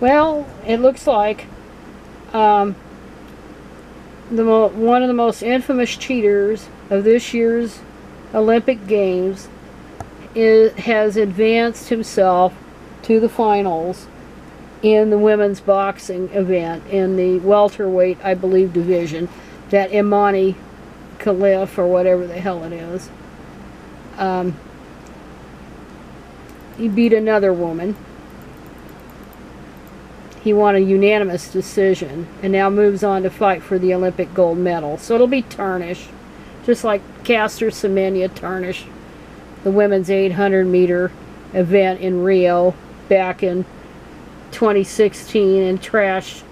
Well, it looks like one of the most infamous cheaters of this year's Olympic Games has advanced himself to the finals in the women's boxing event in the welterweight, I believe, division. That Imani Khalif, or whatever the hell it is. He beat another woman. He won a unanimous decision and now moves on to fight for the Olympic gold medal. So it'll be Tarnished, just like Caster Semenya tarnished the women's 800-meter event in Rio back in 2016 and trashed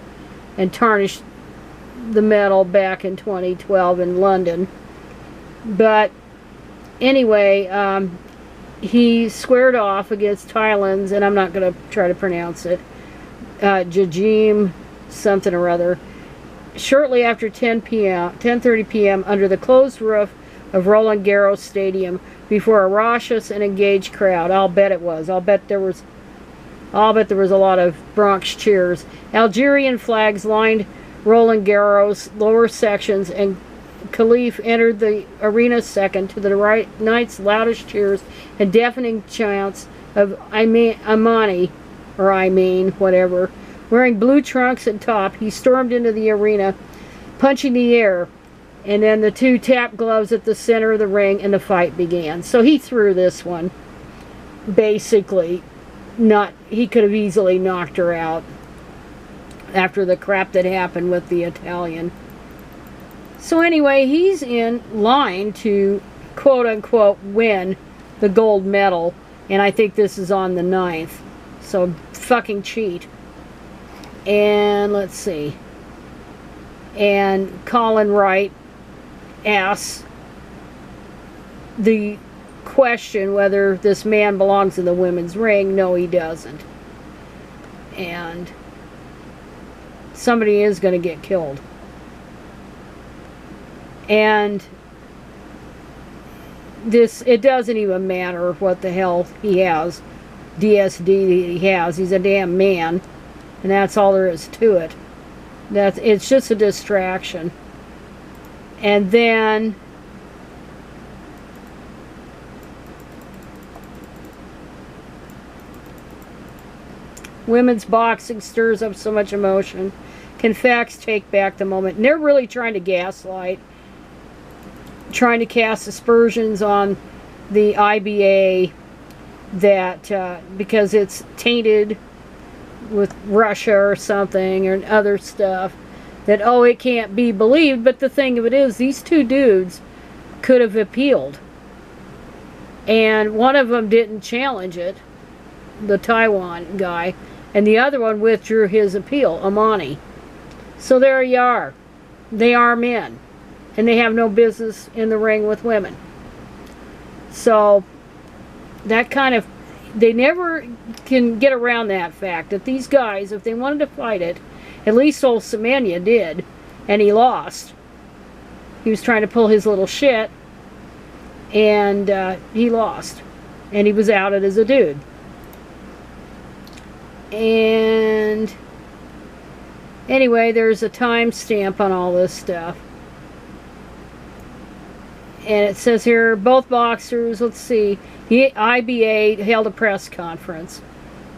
and tarnished the medal back in 2012 in London. But anyway, he squared off against Thailand's, and I'm not going to try to pronounce it, Jajim something or other, shortly after 10:30 p.m. under the closed roof of Roland Garros Stadium before a raucous and engaged crowd. I'll bet it was. I'll bet there was a lot of Bronx cheers. Algerian flags lined Roland Garros lower sections, and Khalif entered the arena second to the night's loudest cheers and deafening chants of Imani, or whatever. Wearing blue trunks and top, he stormed into the arena, punching the air, and then the two tapped gloves at the center of the ring, and the fight began. So he threw this one. Basically, he could have easily knocked her out after the crap that happened with the Italian. So anyway, he's in line to quote-unquote win the gold medal, and I think this is on the 9th. So fucking cheat. And let's see. And Colin Wright asks the question whether this man belongs in the women's ring. No, he doesn't. And somebody is going to get killed. And it doesn't even matter what the hell he has, DSD he has. He's a damn man, and that's all there is to it. It's just a distraction. And then women's boxing stirs up so much emotion. Can facts take back the moment? And they're really trying to gaslight, trying to cast aspersions on the IBA that because it's tainted with Russia or something or other stuff, that, oh, it can't be believed. But the thing of it is, these two dudes could have appealed, and one of them didn't challenge it, the Taiwan guy, and the other one withdrew his appeal, Imani. So there you are. They are men, and they have no business in the ring with women. So that kind of, they never can get around that fact that these guys, if they wanted to fight it, at least old Semenya did, and he lost. He was trying to pull his little shit, and he lost, and he was outed as a dude. And anyway, there's a timestamp on all this stuff. And it says here, both boxers, let's see, the IBA held a press conference.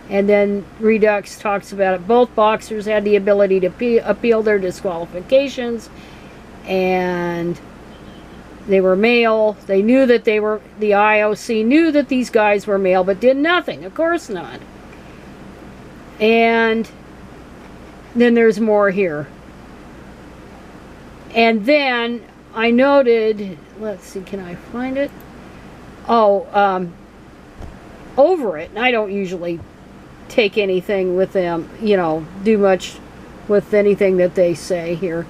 And then Redux talks about it. Both boxers had the ability to appeal their disqualifications. And they were male. They knew that the IOC knew that these guys were male, but did nothing. Of course not. And then there's more here. And then I noted, let's see, can I find it? Oh, over it. And I don't usually take anything with them, do much with anything that they say here.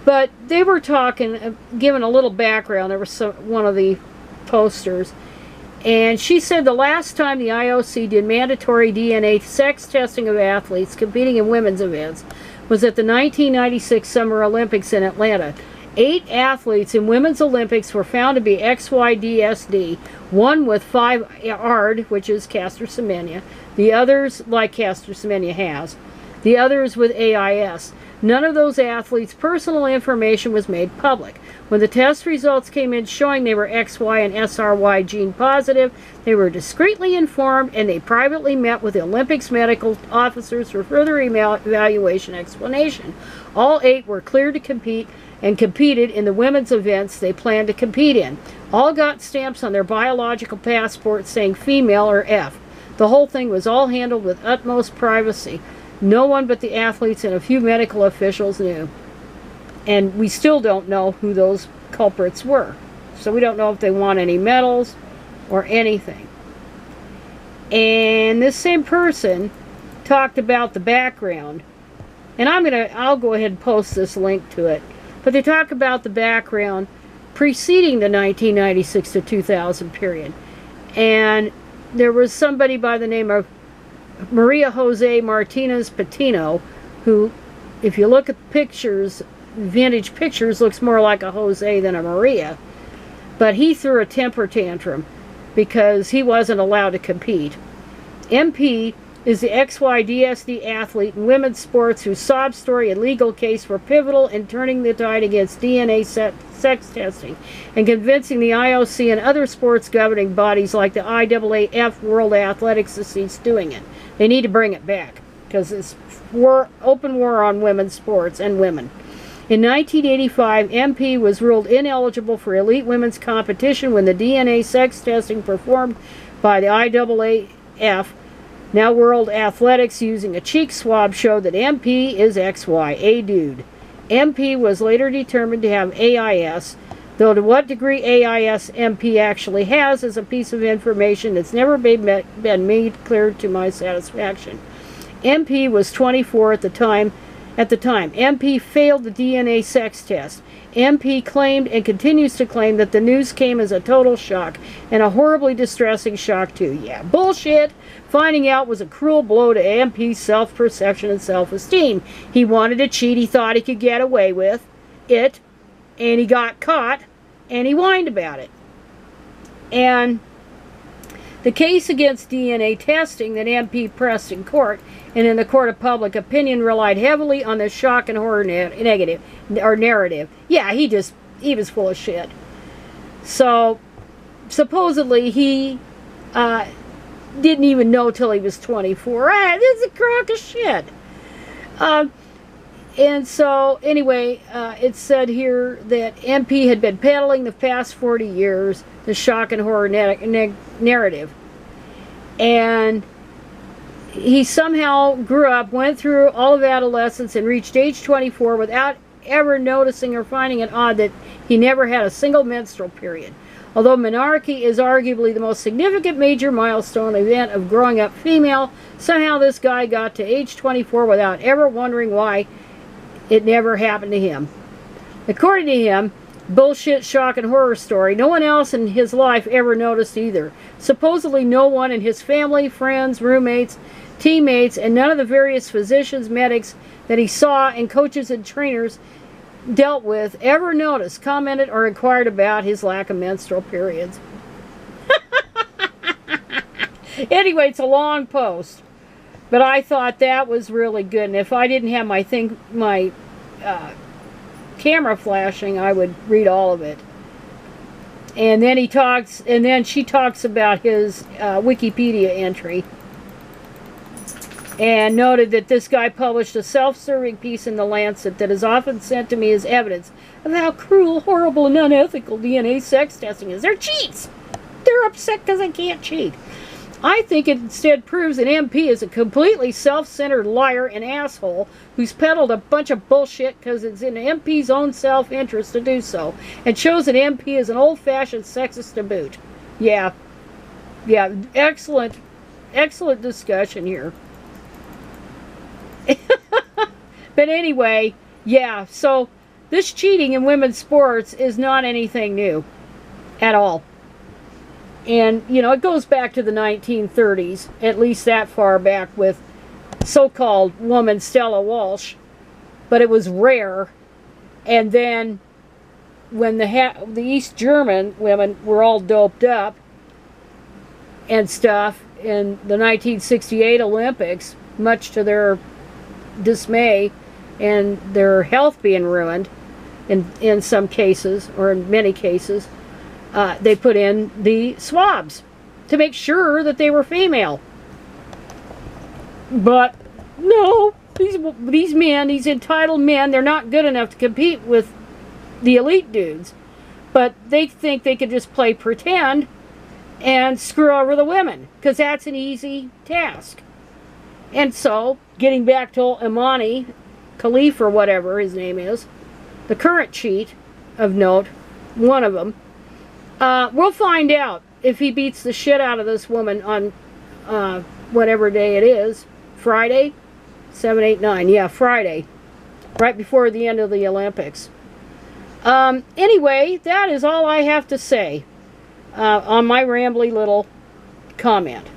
But they were talking, giving a little background. There was one of the posters. And she said the last time the IOC did mandatory DNA sex testing of athletes competing in women's events was at the 1996 Summer Olympics in Atlanta. 8 athletes in women's Olympics were found to be XYDSD, one with 5 ARD, which is Caster Semenya, the others, like Caster Semenya has, the others with AIS. None of those athletes' personal information was made public. When the test results came in showing they were XY and SRY gene positive, they were discreetly informed and they privately met with the Olympics medical officers for further evaluation explanation. All 8 were cleared to compete and competed in the women's events they planned to compete in. All got stamps on their biological passports saying female or F. The whole thing was all handled with utmost privacy. No one but the athletes and a few medical officials knew. And we still don't know who those culprits were. So we don't know if they won any medals or anything. And this same person talked about the background. And I'll go ahead and post this link to it. But they talk about the background preceding the 1996 to 2000 period. And there was somebody by the name of Maria Jose Martinez Patino, who, if you look at pictures, vintage pictures, looks more like a Jose than a Maria. But he threw a temper tantrum because he wasn't allowed to compete. MP is the XYDSD athlete in women's sports whose sob story and legal case were pivotal in turning the tide against DNA sex testing and convincing the IOC and other sports governing bodies like the IAAF World Athletics to cease doing it. They need to bring it back because it's open war on women's sports and women. In 1985, MP was ruled ineligible for elite women's competition when the DNA sex testing performed by the IAAF, now World Athletics, using a cheek swab showed that MP is XY, a dude. MP was later determined to have AIS, though to what degree AIS MP actually has is a piece of information that's never been made clear to my satisfaction. MP was 24 at the time. MP failed the DNA sex test. MP claimed and continues to claim that the news came as a total shock, and a horribly distressing shock too. Yeah, bullshit! Finding out was a cruel blow to MP's self-perception and self-esteem. He wanted to cheat, he thought he could get away with it, and he got caught, and he whined about it. And the case against DNA testing that MP pressed in court and in the court of public opinion relied heavily on the shock and horror narrative. Yeah, he was full of shit. So, supposedly he didn't even know till he was 24. This is a crock of shit. And so, anyway, it said here that MP had been peddling the past 40 years the shock and horror narrative. And he somehow grew up, went through all of adolescence, and reached age 24 without ever noticing or finding it odd that he never had a single menstrual period. Although menarche is arguably the most significant major milestone event of growing up female, somehow this guy got to age 24 without ever wondering why it never happened to him. According to him, bullshit, shock, and horror story, no one else in his life ever noticed either. Supposedly no one in his family, friends, roommates, teammates, and none of the various physicians, medics that he saw and coaches and trainers dealt with ever noticed, commented, or inquired about his lack of menstrual periods. Anyway, it's a long post, but I thought that was really good, and if I didn't have my camera flashing, I would read all of it. And then she talks about his Wikipedia entry and noted that this guy published a self-serving piece in The Lancet that is often sent to me as evidence of how cruel, horrible, and unethical DNA sex testing is. They're cheats! They're upset because they can't cheat. I think it instead proves that MP is a completely self-centered liar and asshole who's peddled a bunch of bullshit because it's in MP's own self-interest to do so, and shows that MP is an old-fashioned sexist to boot. Yeah, excellent discussion here. But anyway, yeah, so this cheating in women's sports is not anything new at all. And, you know, it goes back to the 1930s, at least that far back, with so-called woman Stella Walsh. But it was rare. And then when the East German women were all doped up and stuff in the 1968 Olympics, much to their dismay and their health being ruined in some cases, or in many cases, they put in the swabs to make sure that they were female. But no, these men, these entitled men, they're not good enough to compete with the elite dudes. But they think they could just play pretend and screw over the women, because that's an easy task. And so, getting back to Imani Khalif, or whatever his name is, the current cheat of note, one of them, we'll find out if he beats the shit out of this woman on whatever day it is. Friday? 7, 8, 9. Yeah, Friday. Right before the end of the Olympics. Anyway, that is all I have to say on my rambly little comment.